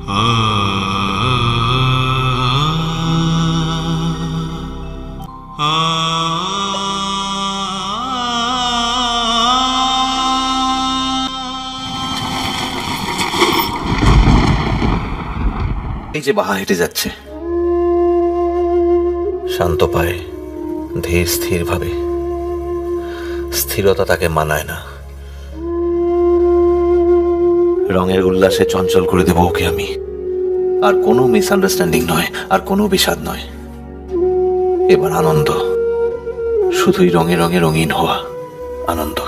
এই যে বাহা হেঁটে যাচ্ছে শান্ত পায়ে, ধীর স্থির ভাবে। স্থিরতা তাকে মানায় না। রঙের উল্লাসে চঞ্চল করে দেব ওকে আমি। আর কোনো মিসআন্ডারস্ট্যান্ডিং নয়, আর কোনো বিষাদ নয়। এবার আনন্দ, শুধুই রঙে রঙে রঙিন হওয়া আনন্দ।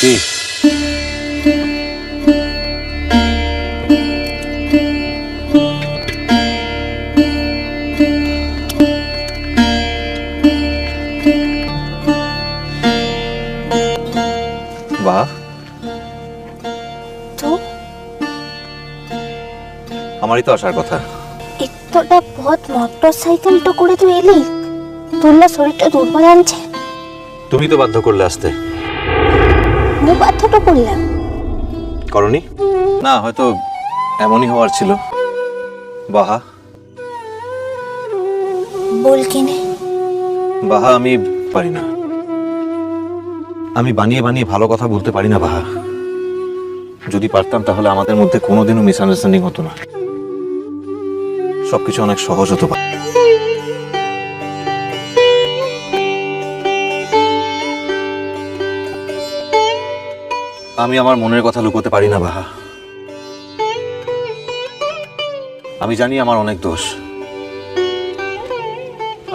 কি বাহ, तो আমারই তো আসার কথা। এতটা পথ মোটরসাইকেল তো করে তুই এলি, তোর শরীরটা দুর্বল আনছে। তুমি তো বাধ্য করলে আসতে। আমি বাধ্যটা করলাম? করনি না, হয়তো এমনই হওয়ার ছিল। বাহা বল কিনে বাহা, আমি পারি না। আমি বানিয়ে বানিয়ে ভালো কথা বলতে পারি না বাহা। যদি পারতাম তাহলে আমাদের মধ্যে কোনোদিনও মিসআন্ডারস্ট্যান্ডিং হতো না, সবকিছু অনেক সহজ হতো। আমি আমার মনের কথা লুকোতে পারি না বাহা। আমি জানি আমার অনেক দোষ,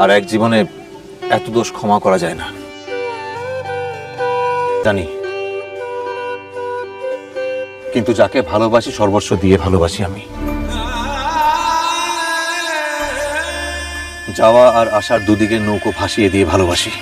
আর এক জীবনে এত দোষ ক্ষমা করা যায় না। জানি, কিন্তু যাকে ভালোবাসি সর্বস্ব দিয়ে ভালোবাসি আমি। যাওয়া আর আসার দুদিকে নৌকো ভাসিয়ে দিয়ে ভালোবাসি।